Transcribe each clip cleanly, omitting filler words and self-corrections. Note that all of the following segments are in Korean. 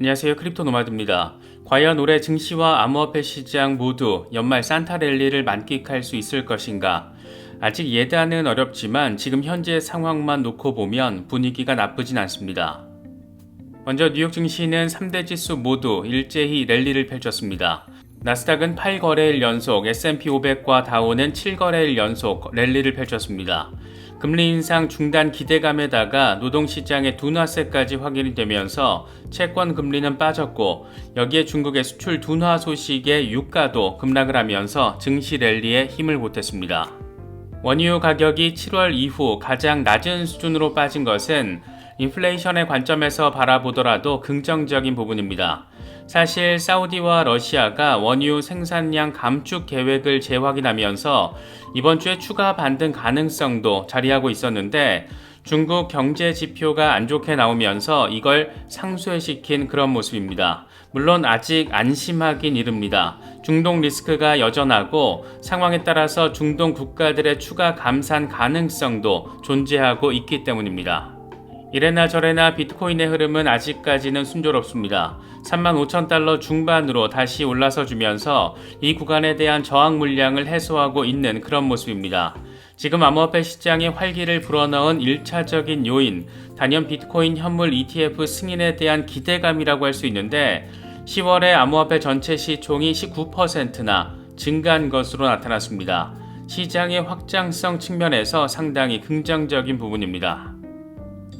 안녕하세요. 크립토 노마드입니다. 과연 올해 증시와 암호화폐 시장 모두 연말 산타 랠리를 만끽할 수 있을 것인가? 아직 예단은 어렵지만 지금 현재 상황만 놓고 보면 분위기가 나쁘진 않습니다. 먼저 뉴욕 증시는 3대 지수 모두 일제히 랠리를 펼쳤습니다. 나스닥은 8거래일 연속, S&P 500과 다우는 7거래일 연속 랠리를 펼쳤습니다. 금리 인상 중단 기대감에다가 노동시장의 둔화세까지 확인이 되면서 채권 금리는 빠졌고, 여기에 중국의 수출 둔화 소식에 유가도 급락을 하면서 증시 랠리에 힘을 보탰습니다. 원유 가격이 7월 이후 가장 낮은 수준으로 빠진 것은 인플레이션의 관점에서 바라보더라도 긍정적인 부분입니다. 사실 사우디와 러시아가 원유 생산량 감축 계획을 재확인하면서 이번 주에 추가 반등 가능성도 자리하고 있었는데, 중국 경제 지표가 안 좋게 나오면서 이걸 상쇄시킨 그런 모습입니다. 물론 아직 안심하긴 이릅니다. 중동 리스크가 여전하고 상황에 따라서 중동 국가들의 추가 감산 가능성도 존재하고 있기 때문입니다. 이래나 저래나 비트코인의 흐름은 아직까지는 순조롭습니다. 35,000달러 중반으로 다시 올라서 주면서 이 구간에 대한 저항 물량을 해소하고 있는 그런 모습입니다. 지금 암호화폐 시장에 활기를 불어넣은 1차적인 요인, 단연 비트코인 현물 ETF 승인에 대한 기대감이라고 할 수 있는데, 10월에 암호화폐 전체 시총이 19%나 증가한 것으로 나타났습니다. 시장의 확장성 측면에서 상당히 긍정적인 부분입니다.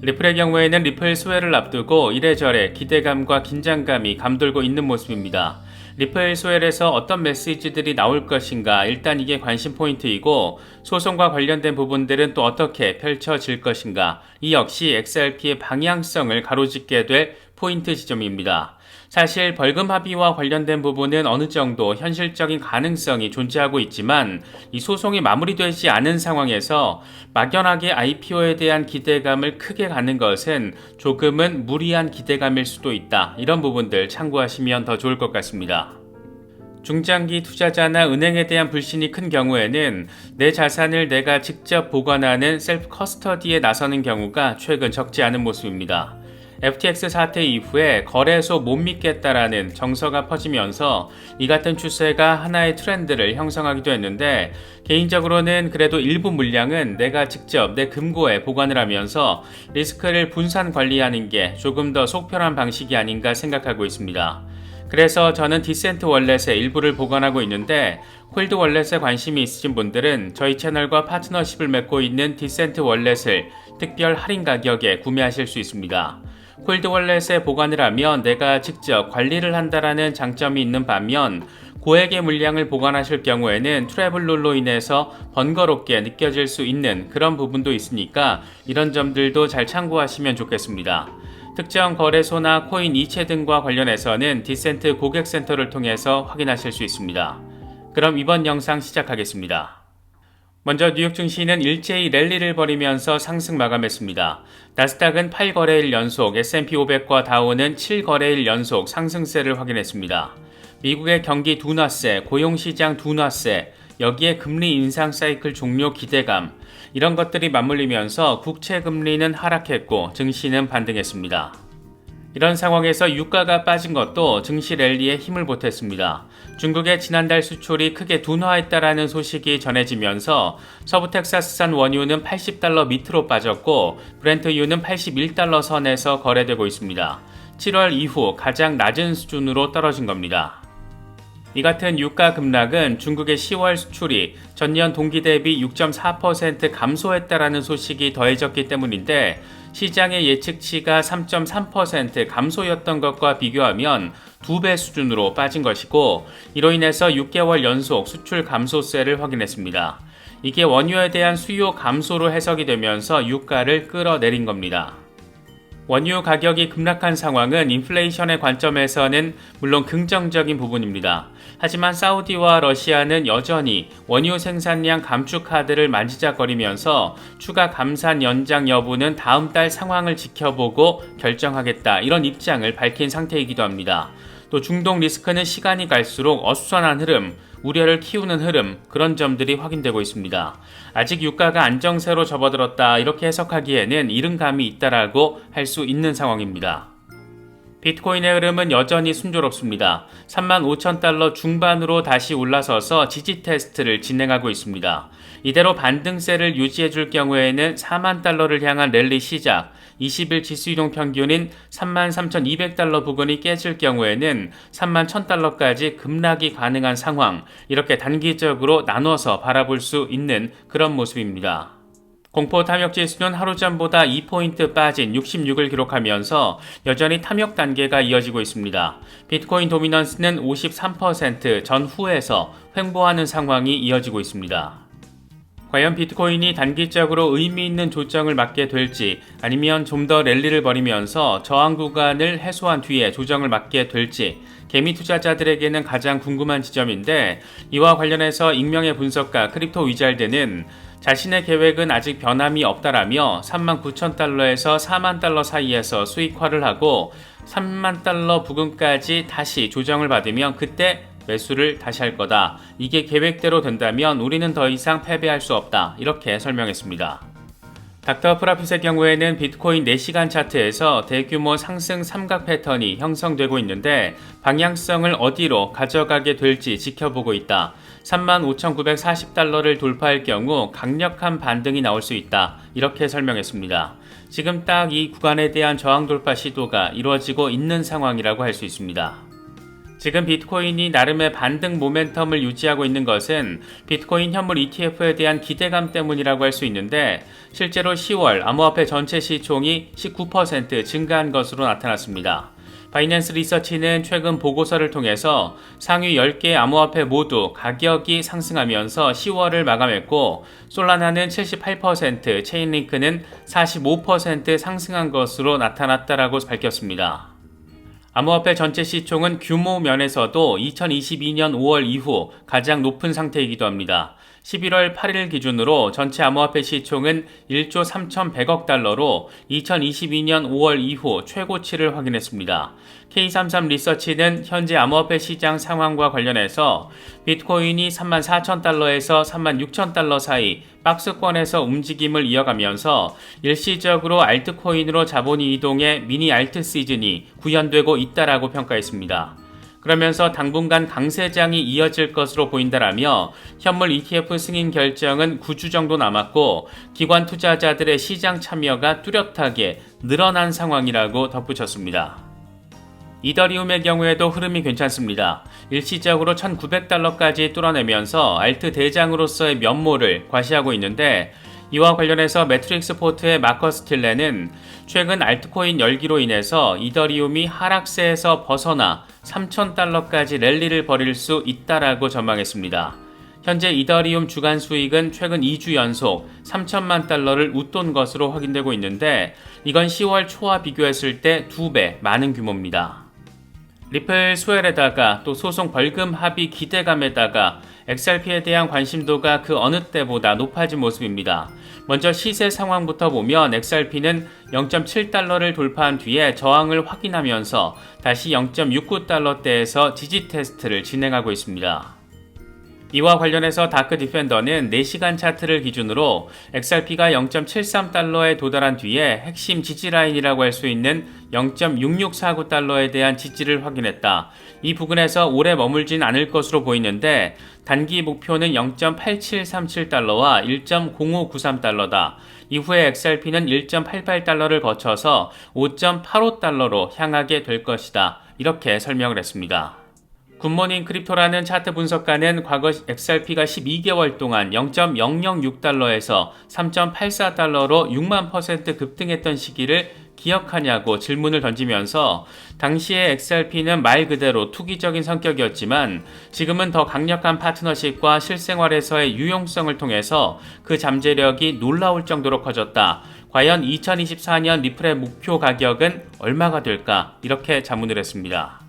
리플의 경우에는 리플 소외를 앞두고 이래저래 기대감과 긴장감이 감돌고 있는 모습입니다. 리플 소외에서 어떤 메시지들이 나올 것인가, 일단 이게 관심 포인트이고, 소송과 관련된 부분들은 또 어떻게 펼쳐질 것인가, 이 역시 XRP의 방향성을 가로짓게 될 포인트 지점입니다. 사실 벌금 합의와 관련된 부분은 어느 정도 현실적인 가능성이 존재하고 있지만, 이 소송이 마무리되지 않은 상황에서 막연하게 IPO에 대한 기대감을 크게 갖는 것은 조금은 무리한 기대감일 수도 있다. 이런 부분들 참고하시면 더 좋을 것 같습니다. 중장기 투자자나 은행에 대한 불신이 큰 경우에는 내 자산을 내가 직접 보관하는 셀프 커스터디에 나서는 경우가 최근 적지 않은 모습입니다. FTX 사태 이후에 거래소 못 믿겠다라는 정서가 퍼지면서 이 같은 추세가 하나의 트렌드를 형성하기도 했는데, 개인적으로는 그래도 일부 물량은 내가 직접 내 금고에 보관을 하면서 리스크를 분산 관리하는 게 조금 더 속편한 방식이 아닌가 생각하고 있습니다. 그래서 저는 디센트 월렛에 일부를 보관하고 있는데, 콜드 월렛에 관심이 있으신 분들은 저희 채널과 파트너십을 맺고 있는 디센트 월렛을 특별 할인 가격에 구매하실 수 있습니다. 콜드 월렛에 보관을 하면 내가 직접 관리를 한다라는 장점이 있는 반면, 고액의 물량을 보관하실 경우에는 트래블룰로 인해서 번거롭게 느껴질 수 있는 그런 부분도 있으니까 이런 점들도 잘 참고하시면 좋겠습니다. 특정 거래소나 코인 이체 등과 관련해서는 디센트 고객센터를 통해서 확인하실 수 있습니다. 그럼 이번 영상 시작하겠습니다. 먼저 뉴욕 증시는 일제히 랠리를 벌이면서 상승 마감했습니다. 나스닥은 8거래일 연속, S&P 500과 다우는 7거래일 연속 상승세를 확인했습니다. 미국의 경기 둔화세, 고용시장 둔화세, 여기에 금리 인상 사이클 종료 기대감, 이런 것들이 맞물리면서 국채 금리는 하락했고 증시는 반등했습니다. 이런 상황에서 유가가 빠진 것도 증시 랠리에 힘을 보탰습니다. 중국의 지난달 수출이 크게 둔화했다라는 소식이 전해지면서 서부 텍사스산 원유는 80달러 밑으로 빠졌고, 브렌트유는 81달러 선에서 거래되고 있습니다. 7월 이후 가장 낮은 수준으로 떨어진 겁니다. 이 같은 유가 급락은 중국의 10월 수출이 전년 동기 대비 6.4% 감소했다라는 소식이 더해졌기 때문인데, 시장의 예측치가 3.3% 감소였던 것과 비교하면 2배 수준으로 빠진 것이고, 이로 인해서 6개월 연속 수출 감소세를 확인했습니다. 이게 원유에 대한 수요 감소로 해석이 되면서 유가를 끌어내린 겁니다. 원유 가격이 급락한 상황은 인플레이션의 관점에서는 물론 긍정적인 부분입니다. 하지만 사우디와 러시아는 여전히 원유 생산량 감축 카드를 만지작거리면서 추가 감산 연장 여부는 다음 달 상황을 지켜보고 결정하겠다, 이런 입장을 밝힌 상태이기도 합니다. 또 중동 리스크는 시간이 갈수록 어수선한 흐름, 우려를 키우는 흐름, 그런 점들이 확인되고 있습니다. 아직 유가가 안정세로 접어들었다, 이렇게 해석하기에는 이른 감이 있다라고 할 수 있는 상황입니다. 비트코인의 흐름은 여전히 순조롭습니다. 35,000달러 중반으로 다시 올라서서 지지 테스트를 진행하고 있습니다. 이대로 반등세를 유지해줄 경우에는 4만 달러를 향한 랠리 시작, 20일 지수이동 평균인 33,200달러 부근이 깨질 경우에는 31,000달러까지 급락이 가능한 상황, 이렇게 단기적으로 나눠서 바라볼 수 있는 그런 모습입니다. 공포 탐욕 지수는 하루 전보다 2포인트 빠진 66을 기록하면서 여전히 탐욕 단계가 이어지고 있습니다. 비트코인 도미넌스는 53% 전후에서 횡보하는 상황이 이어지고 있습니다. 과연 비트코인이 단기적으로 의미 있는 조정을 맞게 될지 아니면 좀 더 랠리를 벌이면서 저항 구간을 해소한 뒤에 조정을 맞게 될지 개미 투자자들에게는 가장 궁금한 지점인데, 이와 관련해서 익명의 분석가 크립토 위잘드는 자신의 계획은 아직 변함이 없다라며 39,000달러에서 4만 달러 사이에서 수익화를 하고 3만 달러 부근까지 다시 조정을 받으면 그때 매수를 다시 할 거다. 이게 계획대로 된다면 우리는 더 이상 패배할 수 없다. 이렇게 설명했습니다. 닥터 프라핏의 경우에는 비트코인 4시간 차트에서 대규모 상승 삼각 패턴이 형성되고 있는데 방향성을 어디로 가져가게 될지 지켜보고 있다. 35,940달러를 돌파할 경우 강력한 반등이 나올 수 있다. 이렇게 설명했습니다. 지금 딱 이 구간에 대한 저항 돌파 시도가 이루어지고 있는 상황이라고 할 수 있습니다. 지금 비트코인이 나름의 반등 모멘텀을 유지하고 있는 것은 비트코인 현물 ETF에 대한 기대감 때문이라고 할 수 있는데, 실제로 10월 암호화폐 전체 시총이 19% 증가한 것으로 나타났습니다. 바이낸스 리서치는 최근 보고서를 통해서 상위 10개 암호화폐 모두 가격이 상승하면서 10월을 마감했고, 솔라나는 78%, 체인링크는 45% 상승한 것으로 나타났다라고 밝혔습니다. 암호화폐 전체 시총은 규모 면에서도 2022년 5월 이후 가장 높은 상태이기도 합니다. 11월 8일 기준으로 전체 암호화폐 시총은 1조 3,100억 달러로 2022년 5월 이후 최고치를 확인했습니다. K33 리서치는 현재 암호화폐 시장 상황과 관련해서 비트코인이 34,000달러에서 36,000달러 사이 박스권에서 움직임을 이어가면서 일시적으로 알트코인으로 자본이 이동해 미니 알트 시즌이 구현되고 있다라고 평가했습니다. 그러면서 당분간 강세장이 이어질 것으로 보인다라며 현물 ETF 승인 결정은 9주 정도 남았고 기관 투자자들의 시장 참여가 뚜렷하게 늘어난 상황이라고 덧붙였습니다. 이더리움의 경우에도 흐름이 괜찮습니다. 일시적으로 1,900달러까지 뚫어내면서 알트 대장으로서의 면모를 과시하고 있는데, 이와 관련해서 매트릭스 포트의 마커스 틸레는 최근 알트코인 열기로 인해서 이더리움이 하락세에서 벗어나 3,000달러까지 랠리를 벌일 수 있다라고 전망했습니다. 현재 이더리움 주간 수익은 최근 2주 연속 3천만 달러를 웃돈 것으로 확인되고 있는데, 이건 10월 초와 비교했을 때 2배 많은 규모입니다. 리플 소엘에다가 또 소송 벌금 합의 기대감에다가 XRP에 대한 관심도가 그 어느 때보다 높아진 모습입니다. 먼저 시세 상황부터 보면 XRP는 0.7달러를 돌파한 뒤에 저항을 확인하면서 다시 0.69달러대에서 지지 테스트를 진행하고 있습니다. 이와 관련해서 다크 디펜더는 4시간 차트를 기준으로 XRP가 0.73달러에 도달한 뒤에 핵심 지지라인이라고 할 수 있는 0.6649달러에 대한 지지를 확인했다. 이 부근에서 오래 머물진 않을 것으로 보이는데 단기 목표는 0.8737달러와 1.0593달러다. 이후에 XRP는 1.88달러를 거쳐서 5.85달러로 향하게 될 것이다. 이렇게 설명을 했습니다. 굿모닝 크립토라는 차트 분석가는 과거 XRP가 12개월 동안 0.006달러에서 3.84달러로 6만% 급등했던 시기를 기억하냐고 질문을 던지면서 당시의 XRP는 말 그대로 투기적인 성격이었지만 지금은 더 강력한 파트너십과 실생활에서의 유용성을 통해서 그 잠재력이 놀라울 정도로 커졌다. 과연 2024년 리플의 목표 가격은 얼마가 될까? 이렇게 자문을 했습니다.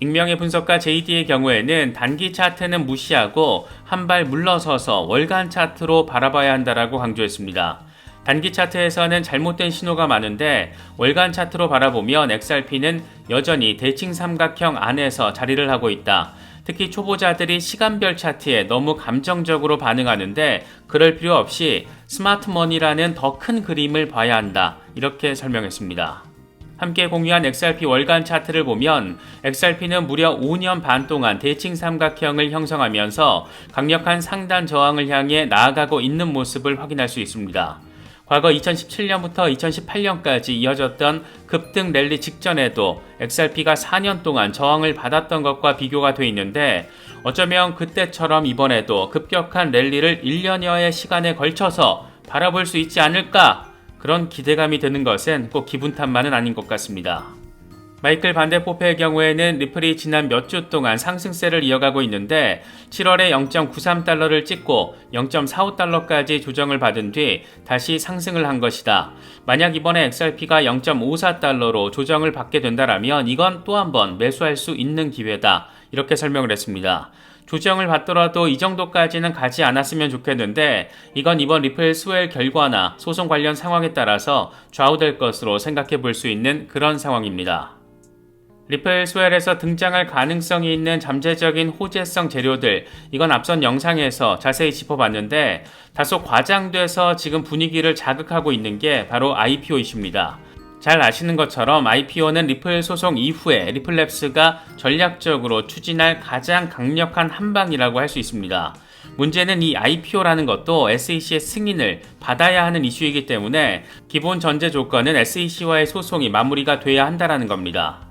익명의 분석가 JD의 경우에는 단기 차트는 무시하고 한 발 물러서서 월간 차트로 바라봐야 한다라고 강조했습니다. 단기 차트에서는 잘못된 신호가 많은데 월간 차트로 바라보면 XRP는 여전히 대칭 삼각형 안에서 자리를 하고 있다. 특히 초보자들이 시간별 차트에 너무 감정적으로 반응하는데 그럴 필요 없이 스마트 머니라는 더 큰 그림을 봐야 한다. 이렇게 설명했습니다. 함께 공유한 XRP 월간 차트를 보면 XRP는 무려 5년 반 동안 대칭 삼각형을 형성하면서 강력한 상단 저항을 향해 나아가고 있는 모습을 확인할 수 있습니다. 과거 2017년부터 2018년까지 이어졌던 급등 랠리 직전에도 XRP가 4년 동안 저항을 받았던 것과 비교가 돼 있는데 어쩌면 그때처럼 이번에도 급격한 랠리를 1년여의 시간에 걸쳐서 바라볼 수 있지 않을까? 그런 기대감이 드는 것은 꼭 기분 탓만은 아닌 것 같습니다. 마이클 반데포페의 경우에는 리플이 지난 몇 주 동안 상승세를 이어가고 있는데 7월에 0.93달러를 찍고 0.45달러까지 조정을 받은 뒤 다시 상승을 한 것이다. 만약 이번에 XRP가 0.54달러로 조정을 받게 된다면 이건 또 한 번 매수할 수 있는 기회다. 이렇게 설명을 했습니다. 조정을 받더라도 이 정도까지는 가지 않았으면 좋겠는데 이건 이번 리플 스웰 결과나 소송 관련 상황에 따라서 좌우될 것으로 생각해 볼 수 있는 그런 상황입니다. 리플 스웰에서 등장할 가능성이 있는 잠재적인 호재성 재료들, 이건 앞선 영상에서 자세히 짚어봤는데 다소 과장돼서 지금 분위기를 자극하고 있는 게 바로 IPO 이슈입니다. 잘 아시는 것처럼 IPO는 리플 소송 이후에 리플랩스가 전략적으로 추진할 가장 강력한 한방이라고 할 수 있습니다. 문제는 이 IPO라는 것도 SEC의 승인을 받아야 하는 이슈이기 때문에 기본 전제 조건은 SEC와의 소송이 마무리가 돼야 한다는 겁니다.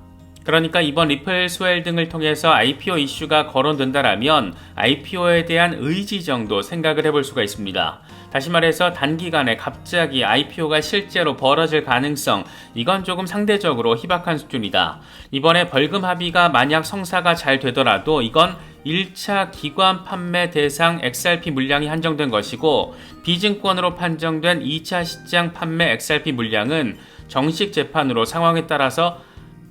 그러니까 이번 리플 스웰 등을 통해서 IPO 이슈가 거론된다라면 IPO에 대한 의지 정도 생각을 해볼 수가 있습니다. 다시 말해서 단기간에 갑자기 IPO가 실제로 벌어질 가능성, 이건 조금 상대적으로 희박한 수준이다. 이번에 벌금 합의가 만약 성사가 잘 되더라도 이건 1차 기관 판매 대상 XRP 물량이 한정된 것이고 비증권으로 판정된 2차 시장 판매 XRP 물량은 정식 재판으로 상황에 따라서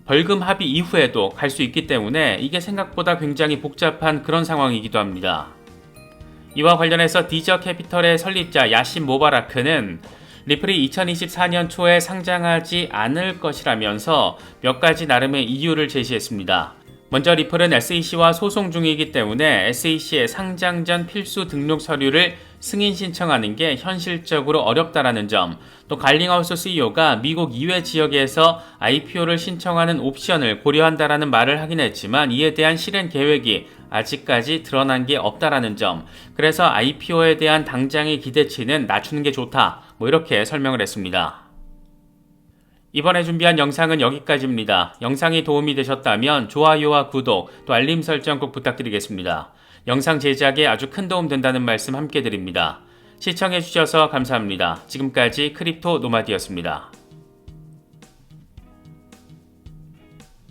벌금 합의 이후에도 갈 수 있기 때문에 이게 생각보다 굉장히 복잡한 그런 상황이기도 합니다. 이와 관련해서 디저 캐피털의 설립자 야신 모바라크는 리플이 2024년 초에 상장하지 않을 것이라면서 몇 가지 나름의 이유를 제시했습니다. 먼저 리플은 SEC와 소송 중이기 때문에 SEC의 상장 전 필수 등록 서류를 승인 신청하는 게 현실적으로 어렵다라는 점, 또 갈링하우스 CEO가 미국 이외 지역에서 IPO를 신청하는 옵션을 고려한다라는 말을 하긴 했지만 이에 대한 실행 계획이 아직까지 드러난 게 없다라는 점, 그래서 IPO에 대한 당장의 기대치는 낮추는 게 좋다, 이렇게 설명을 했습니다. 이번에 준비한 영상은 여기까지입니다. 영상이 도움이 되셨다면 좋아요와 구독, 또 알림 설정 꼭 부탁드리겠습니다. 영상 제작에 아주 큰 도움 된다는 말씀 함께 드립니다. 시청해주셔서 감사합니다. 지금까지 크립토 노마드였습니다.